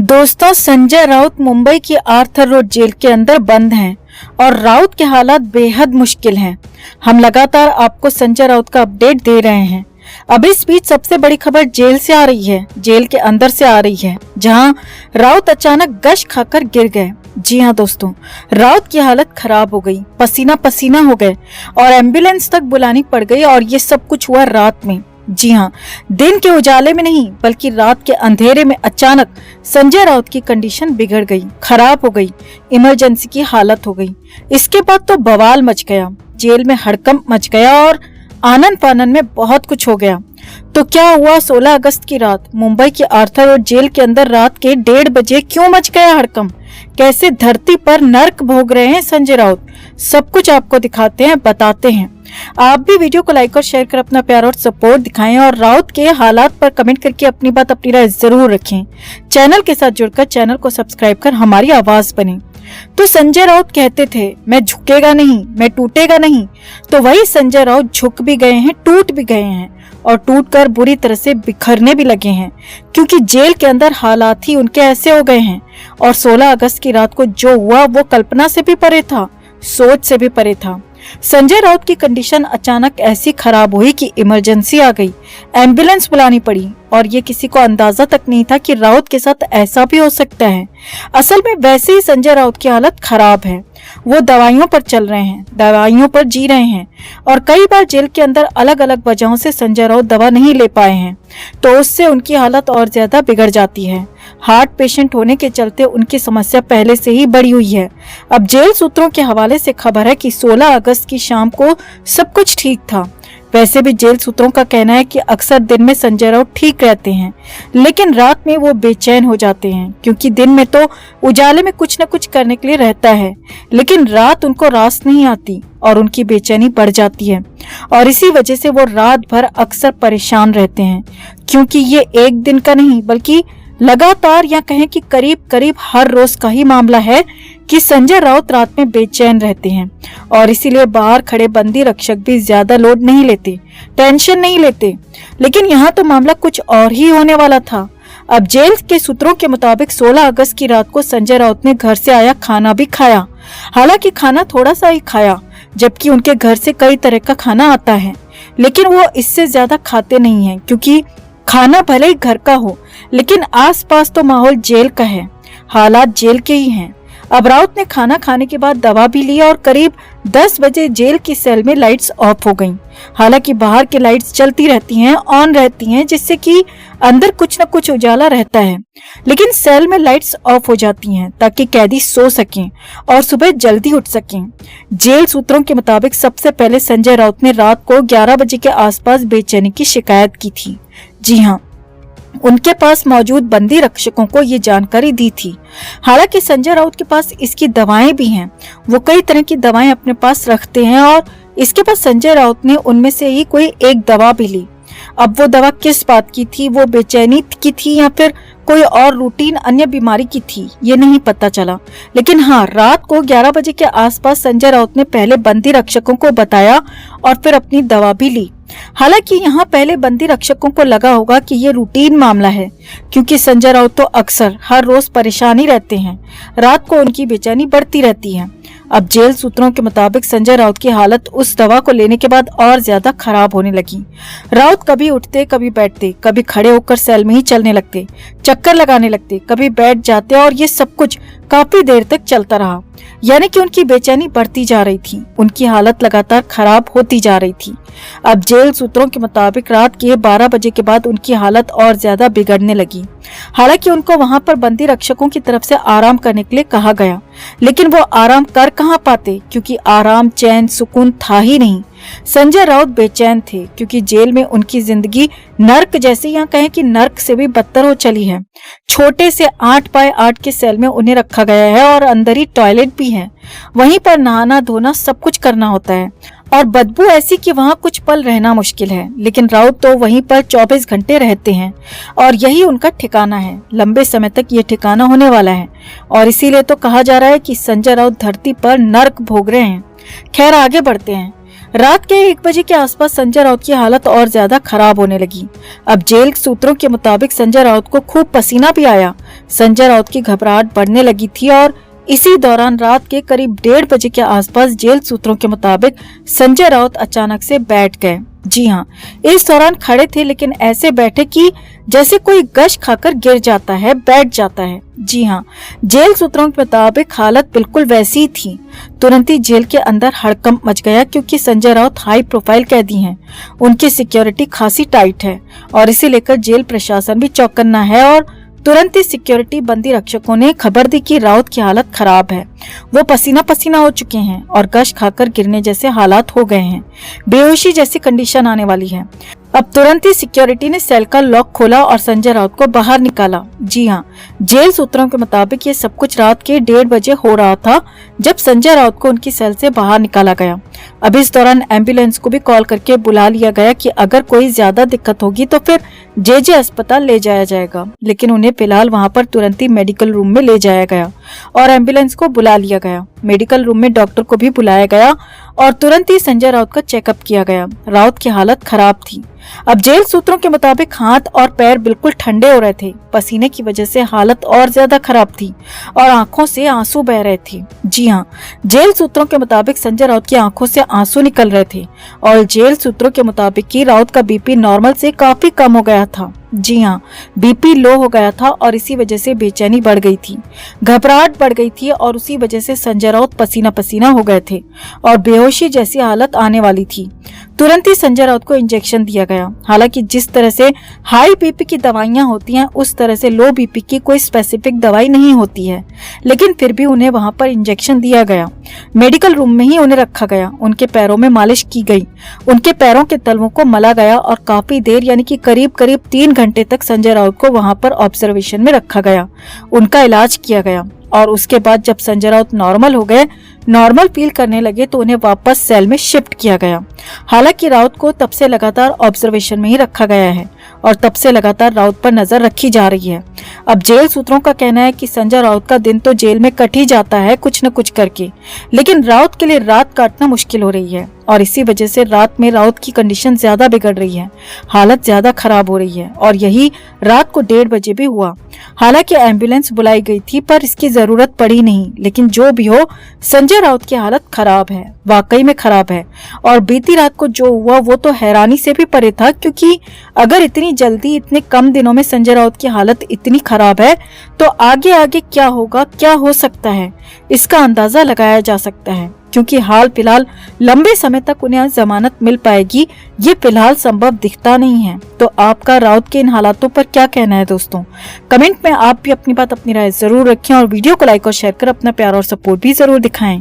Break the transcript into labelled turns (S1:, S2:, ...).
S1: दोस्तों, संजय राउत मुंबई की Arthur road jail के अंदर बंद हैं और राउत के हालात बेहद मुश्किल हैं। हम लगातार आपको संजय राउत का अपडेट दे रहे हैं। अब इस बीच सबसे बड़ी खबर जेल से आ रही है, जेल के अंदर से आ रही है, जहां राउत अचानक गश खाकर गिर गए। जी हां दोस्तों, राउत की हालत खराब हो गई, पसीना पसीना हो गए और एम्बुलेंस तक बुलानी पड़ गई। और ये सब कुछ हुआ रात में। जी हाँ, दिन के उजाले में नहीं बल्कि रात के अंधेरे में अचानक संजय राउत की कंडीशन बिगड़ गई, खराब हो गई, इमरजेंसी की हालत हो गई। इसके बाद तो बवाल मच गया, जेल में हड़कंप मच गया और आनन फानन में बहुत कुछ हो गया। तो क्या हुआ 16 अगस्त की रात मुंबई की आर्थर रोड जेल के अंदर रात के 1:30 बजे क्यों मच गया हड़कंप? कैसे धरती पर नर्क भोग रहे हैं संजय राउत? सब कुछ आपको दिखाते हैं, बताते हैं। आप भी वीडियो को लाइक और शेयर कर अपना प्यार और सपोर्ट दिखाएं और राउत के हालात पर कमेंट करके अपनी बात, अपनी राय जरूर रखें। चैनल के साथ जुड़कर चैनल को सब्सक्राइब कर हमारी आवाज बने। तो संजय राउत कहते थे, मैं झुकेगा नहीं, मैं टूटेगा नहीं। तो वही संजय राउत झुक भी गए हैं, टूट भी गए हैं और टूटकर बुरी तरह से बिखरने भी लगे हैं, क्योंकि जेल के अंदर हालात ही उनके ऐसे हो गए हैं। और 16 अगस्त की रात को जो हुआ वो कल्पना से भी परे था, सोच से भी परे था। संजय राउत की कंडीशन अचानक ऐसी खराब हुई कि इमरजेंसी आ गई, एम्बुलेंस बुलानी पड़ी और ये किसी को अंदाजा तक नहीं था कि राउत के साथ ऐसा भी हो सकता है। असल में वैसे ही संजय राउत की हालत खराब है। वो दवाइयों पर चल रहे हैं, दवाइयों पर जी रहे हैं और कई बार जेल के अंदर अलग अलग वजहों से संजय राउत दवा नहीं ले पाए हैं, तो उससे उनकी हालत और ज्यादा बिगड़ जाती है। हार्ट पेशेंट होने के चलते उनकी समस्या पहले से ही बढ़ी हुई है। अब जेल सूत्रों के हवाले से खबर है कि 16 अगस्त की शाम को सब कुछ ठीक था। वैसे भी जेल सूत्रों का कहना है कि अक्सर दिन में संजय राउत ठीक रहते हैं, लेकिन रात में वो बेचैन हो जाते हैं, क्योंकि दिन में तो उजाले में कुछ न कुछ करने के लिए रहता है, लेकिन रात उनको रास नहीं आती और उनकी बेचैनी बढ़ जाती है। और इसी वजह से वो रात भर अक्सर परेशान रहते हैं, क्योंकि ये एक दिन का नहीं बल्कि लगातार या कहें कि करीब करीब हर रोज का ही मामला है कि संजय राउत रात में बेचैन रहते हैं। और इसीलिए बाहर खड़े बंदी रक्षक भी ज्यादा लोड नहीं लेते, टेंशन नहीं लेते। लेकिन यहाँ तो मामला कुछ और ही होने वाला था। अब जेल के सूत्रों के मुताबिक 16 अगस्त की रात को संजय राउत ने घर से आया खाना भी खाया। हालांकि खाना थोड़ा सा ही खाया, जबकि उनके घर से कई तरह का खाना आता है, लेकिन वो इससे ज्यादा खाते नहीं है, क्योंकि खाना भले ही घर का हो लेकिन आसपास तो माहौल जेल का है, हालात जेल के ही हैं। अब राउत ने खाना खाने के बाद दवा भी ली और करीब 10 बजे जेल की सेल में लाइट्स ऑफ हो गईं। हालांकि बाहर की लाइट्स चलती रहती हैं, ऑन रहती हैं, जिससे कि अंदर कुछ न कुछ उजाला रहता है, लेकिन सेल में लाइट्स ऑफ हो जाती हैं ताकि कैदी सो सकें और सुबह जल्दी उठ सकें। जेल सूत्रों के मुताबिक सबसे पहले संजय राउत ने रात को 11 बजे के आसपास बेचैनी की शिकायत की थी। जी हाँ, उनके पास मौजूद बंदी रक्षकों को ये जानकारी दी थी। हालांकि संजय राउत के पास इसकी दवाएं भी हैं, वो कई तरह की दवाएं अपने पास रखते हैं और इसके बाद संजय राउत ने उनमें से ही कोई एक दवा भी ली। अब वो दवा किस बात की थी, वो बेचैनी की थी या फिर कोई और रूटीन अन्य बीमारी की थी, ये नहीं पता चला। लेकिन हाँ, रात को 11 बजे के आसपास संजय राउत ने पहले बंदी रक्षकों को बताया और फिर अपनी दवा भी ली। हालांकि यहाँ पहले बंदी रक्षकों को लगा होगा कि ये रूटीन मामला है, क्योंकि संजय राउत तो अक्सर हर रोज परेशान ही रहते हैं, रात को उनकी बेचैनी बढ़ती रहती है। अब जेल सूत्रों के मुताबिक संजय राउत की हालत उस दवा को लेने के बाद और ज्यादा खराब होने लगी। राउत कभी उठते, कभी बैठते, कभी खड़े होकर सेल में ही चलने लगते, चक्कर लगाने लगते, कभी बैठ जाते और ये सब कुछ काफी देर तक चलता रहा। यानी कि उनकी बेचैनी बढ़ती जा रही थी, उनकी हालत लगातार खराब होती जा रही थी। अब जेल सूत्रों के मुताबिक रात के 12 बजे के बाद उनकी हालत और ज्यादा बिगड़ने लगी। हालांकि उनको वहां पर बंदी रक्षकों की तरफ से आराम करने के लिए कहा गया, लेकिन वो आराम कर कहां पाते, क्योंकि आराम, चैन, सुकून था ही नहीं। संजय राउत बेचैन थे, क्योंकि जेल में उनकी जिंदगी नर्क जैसी, या कहें कि नर्क से भी बदतर हो चली है। छोटे से 8 बाय 8 के सेल में उन्हें रखा गया है और अंदर ही टॉयलेट भी है। वहीं पर नहाना धोना सब कुछ करना होता है और बदबू ऐसी कि वहाँ कुछ पल रहना मुश्किल है। लेकिन राउत तो वहीं पर 24 घंटे रहते हैं और यही उनका ठिकाना है। लंबे समय तक ये ठिकाना होने वाला है और इसीलिए तो कहा जा रहा है कि संजय राउत धरती पर नर्क भोग रहे हैं। खैर, आगे बढ़ते हैं। रात के 1 बजे के आसपास संजय राउत की हालत और ज्यादा खराब होने लगी। अब जेल सूत्रों के मुताबिक संजय राउत को खूब पसीना भी आया। संजय राउत की घबराहट बढ़ने लगी थी और इसी दौरान रात के करीब 1:30 बजे के आसपास जेल सूत्रों के मुताबिक संजय राउत अचानक से बैठ गए। जी हाँ, इस दौरान खड़े थे लेकिन ऐसे बैठे कि जैसे कोई गश खाकर गिर जाता है, बैठ जाता है। जी हाँ, जेल सूत्रों के मुताबिक हालत बिल्कुल वैसी ही थी। तुरंत ही जेल के अंदर हड़कंप मच गया क्योंकि संजय राउत हाई प्रोफाइल कैदी हैं। उनकी सिक्योरिटी खासी टाइट है और इसे लेकर जेल प्रशासन भी चौकन्ना है और तुरंत ही सिक्योरिटी बंदी रक्षकों ने खबर दी कि राउत की हालत खराब है। वो पसीना पसीना हो चुके हैं और गश खाकर गिरने जैसे हालात हो गए हैं। बेहोशी जैसी कंडीशन आने वाली है। अब तुरंत ही सिक्योरिटी ने सेल का लॉक खोला और संजय राउत को बाहर निकाला। जी हाँ, जेल सूत्रों के मुताबिक ये सब कुछ रात के 1:30 बजे हो रहा था जब संजय राउत को उनकी सेल से बाहर निकाला गया। अब इस दौरान एम्बुलेंस को भी कॉल करके बुला लिया गया कि अगर कोई ज्यादा दिक्कत होगी तो फिर जे अस्पताल ले जाया जाएगा, लेकिन उन्हें फिलहाल वहां पर तुरंत ही मेडिकल रूम में ले जाया गया और एम्बुलेंस को बुला लिया गया। मेडिकल रूम में डॉक्टर को भी बुलाया गया और तुरंत ही संजय राउत का चेकअप किया गया। राउत की हालत खराब थी। अब जेल सूत्रों के मुताबिक हाथ और पैर बिल्कुल ठंडे हो रहे थे। पसीने की वजह से हालत और ज्यादा खराब थी और आंखों से आंसू बह रहे थे। जी हाँ, जेल सूत्रों के मुताबिक संजय राउत की आंखों से आंसू निकल रहे थे और जेल सूत्रों के मुताबिक कि राउत का बीपी नॉर्मल से काफी कम हो गया था। जी हाँ, बीपी लो हो गया था और इसी वजह से बेचैनी बढ़ गई थी, घबराहट बढ़ गई थी और उसी वजह से संजय राउत पसीना पसीना हो गए थे और बेहोशी जैसी हालत आने वाली थी। तुरंत ही संजय राउत को इंजेक्शन दिया गया। हालांकि जिस तरह से हाई बीपी की दवाइयां होती हैं उस तरह से लो बीपी की कोई स्पेसिफिक दवाई नहीं होती है, लेकिन फिर भी उन्हें वहां पर इंजेक्शन दिया गया। मेडिकल रूम में ही उन्हें रखा गया। उनके पैरों में मालिश की गई, उनके पैरों के तलवों को मला गया और काफी देर यानी कि करीब 3 घंटे तक संजय राउत को वहां पर ऑब्जर्वेशन में रखा गया। उनका इलाज किया गया और उसके बाद जब संजय राउत नॉर्मल हो गए, नॉर्मल फील करने लगे तो उन्हें वापस सेल में शिफ्ट किया गया। हालांकि राउत को तब से लगातार ऑब्जर्वेशन में ही रखा गया है और तब से लगातार राउत पर नजर रखी जा रही है। अब जेल सूत्रों का कहना है कि संजय राउत का दिन तो जेल में कट ही जाता है कुछ न कुछ करके, लेकिन राउत के लिए रात काटना मुश्किल हो रही है और इसी वजह से रात में राउत की कंडीशन ज्यादा बिगड़ रही है, हालत ज्यादा खराब हो रही है और यही रात को 1:30 बजे भी हुआ। हालांकि एम्बुलेंस बुलाई गई थी पर इसकी जरूरत पड़ी नहीं, लेकिन जो भी हो संजय राउत की हालत खराब है, वाकई में खराब है। और बीती रात को जो हुआ वो तो हैरानी से भी परे था, क्योंकि अगर इतनी जल्दी इतने कम दिनों में संजय राउत की हालत इतनी खराब है तो आगे आगे क्या होगा, क्या हो सकता है, इसका अंदाजा लगाया जा सकता है। क्योंकि हाल फिलहाल लंबे समय तक उन्हें जमानत मिल पाएगी ये फिलहाल संभव दिखता नहीं है। तो आपका राउत के इन हालातों पर क्या कहना है दोस्तों? कमेंट में आप भी अपनी बात, अपनी राय जरूर रखें और वीडियो को लाइक और शेयर कर अपना प्यार और सपोर्ट भी जरूर दिखाएं।